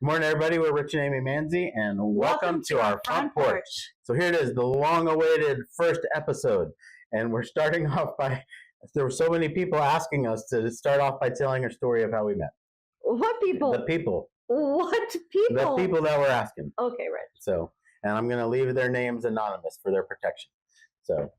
Good morning, everybody. We're Rich and Amy Manzi, and welcome to our front porch. So here it is, the long-awaited first episode, and we're starting off by, there were so many people asking us to start off by telling our story of how we met. What people? The people. What people? The people that were asking. Okay, Rich. So, and I'm going to leave their names anonymous for their protection. So.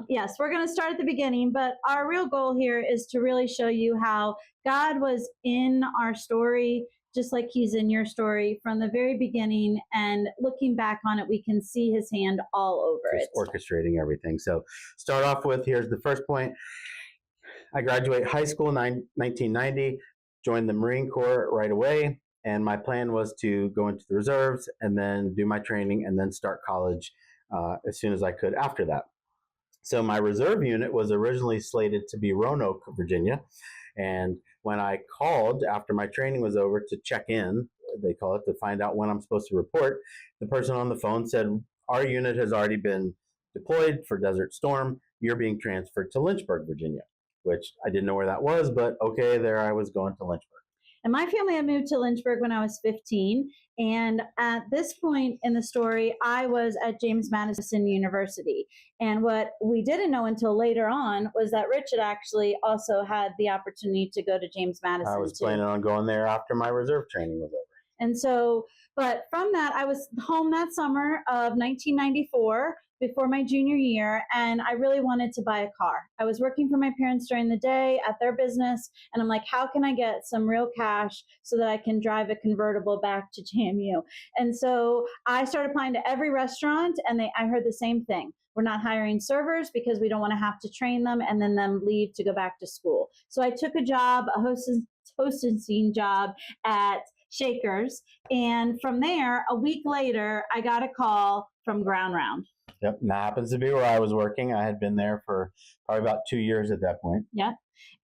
Yes, we're going to start at the beginning, but our real goal here is to really show you how God was in our story, just like he's in your story from the very beginning. And looking back on it, we can see his hand all over just it. Orchestrating everything. So start off with, here's the first point. I graduate high school in 1990, joined the Marine Corps right away. And my plan was to go into the reserves and then do my training and then start college as soon as I could after that. So my reserve unit was originally slated to be Roanoke, Virginia. And when I called after my training was over to check in, they call it, to find out when I'm supposed to report, the person on the phone said, our unit has already been deployed for Desert Storm. You're being transferred to Lynchburg, Virginia, which I didn't know where that was, but okay, there I was going to Lynchburg. And my family had moved to Lynchburg when I was 15. And at this point in the story, I was at James Madison University. And what we didn't know until later on was that Rich had actually also had the opportunity to go to James Madison. I was planning on going there after my reserve training was over. And so, but from that, I was home that summer of 1994 before my junior year, and I really wanted to buy a car. I was working for my parents during the day at their business, and I'm like, how can I get some real cash so that I can drive a convertible back to JMU? And so I started applying to every restaurant, and I heard the same thing. We're not hiring servers because we don't want to have to train them and then them leave to go back to school. So I took a job, a hostessing job at Shakers, and from there, a week later, I got a call from Ground Round. Yep, and that happens to be where I was working. I had been there for probably about 2 years at that point. Yeah.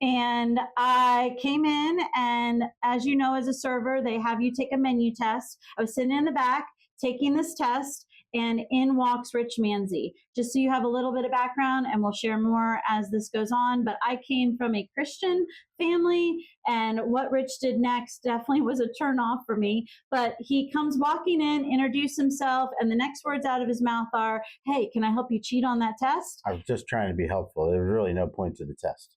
And I came in, and as you know, as a server, they have you take a menu test. I was sitting in the back taking this test, and in walks Rich Manzi. Just so you have a little bit of background, and we'll share more as this goes on, but I came from a Christian family, and what Rich did next definitely was a turn off for me. But he comes walking in, introduce himself, and the next words out of his mouth are, hey, can I help you cheat on that test? I was just trying to be helpful. There was really no point to the test.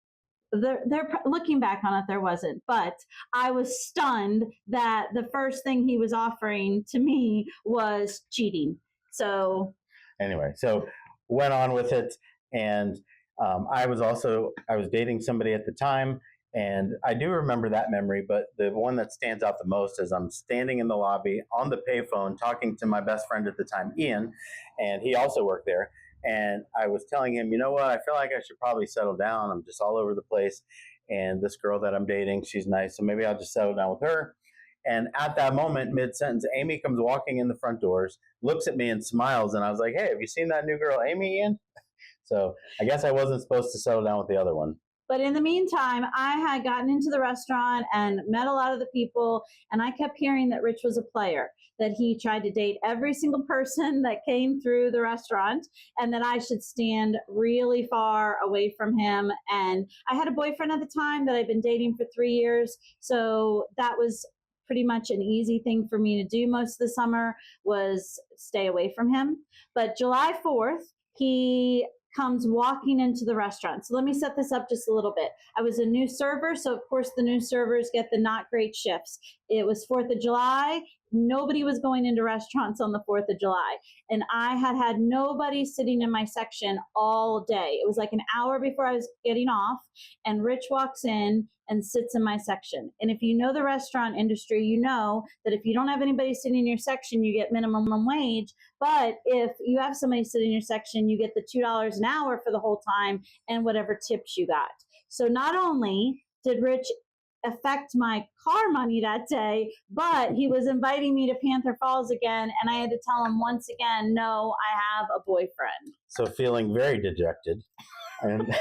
They're looking back on it, there wasn't, but I was stunned that the first thing he was offering to me was cheating. So anyway, so went on with it, and I was dating somebody at the time, and I do remember that memory, but the one that stands out the most is I'm standing in the lobby on the payphone talking to my best friend at the time, Ian, and he also worked there. And I was telling him, you know what, I feel like I should probably settle down. I'm just all over the place. And this girl that I'm dating, she's nice, so maybe I'll just settle down with her. And at that moment, mid-sentence, Amy comes walking in the front doors, looks at me and smiles. And I was like, hey, have you seen that new girl, Amy, Ian? So I guess I wasn't supposed to settle down with the other one. But in the meantime, I had gotten into the restaurant and met a lot of the people, and I kept hearing that Rich was a player, that he tried to date every single person that came through the restaurant, and that I should stand really far away from him. And I had a boyfriend at the time that I'd been dating for 3 years, so that was pretty much an easy thing for me to do most of the summer, was stay away from him. But July 4th, he comes walking into the restaurant. So let me set this up just a little bit. I was a new server, so of course the new servers get the not great shifts. It was 4th of July. Nobody was going into restaurants on the 4th of July. And I had nobody sitting in my section all day. It was like an hour before I was getting off, and Rich walks in and sits in my section. And if you know the restaurant industry, you know that if you don't have anybody sitting in your section, you get minimum wage. But if you have somebody sitting in your section, you get the $2 an hour for the whole time and whatever tips you got. So not only did Rich affect my car money that day, but he was inviting me to Panther Falls again, and I had to tell him once again, no, I have a boyfriend. So feeling very dejected, and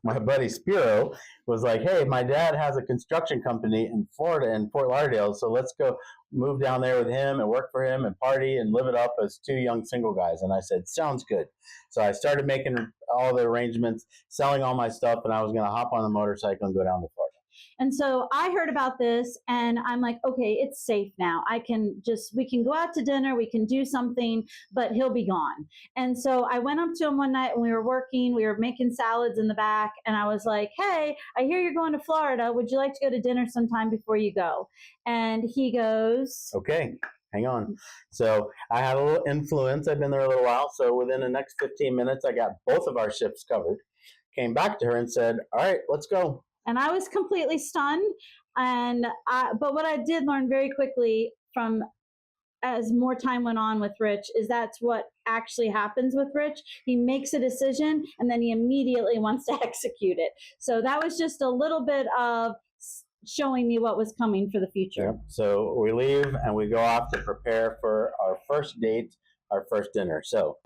my buddy Spiro was like, hey, my dad has a construction company in Florida, in Fort Lauderdale, so let's go move down there with him and work for him and party and live it up as two young single guys. And I said, sounds good. So I started making all the arrangements, selling all my stuff, and I was going to hop on the motorcycle and go down to Florida. And so I heard about this and I'm like, okay, it's safe now. We can go out to dinner, we can do something, but he'll be gone. And so I went up to him one night when we were working, we were making salads in the back, and I was like, hey, I hear you're going to Florida. Would you like to go to dinner sometime before you go? And he goes, okay, hang on. So I had a little influence. I've been there a little while. So within the next 15 minutes, I got both of our ships covered. Came back to her and said, all right, let's go. and I was completely stunned. But what I did learn very quickly from as more time went on with Rich is that's what actually happens with Rich. He makes a decision and then he immediately wants to execute it. So that was just a little bit of showing me what was coming for the future. Yep. So we leave and we go off to prepare for our first date, our first dinner. So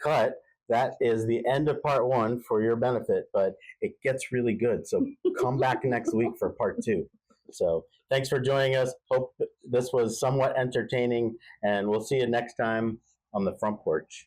cut. That is the end of part 1 for your benefit, but it gets really good. So come back next week for part 2. So thanks for joining us. Hope this was somewhat entertaining, and we'll see you next time on the front porch.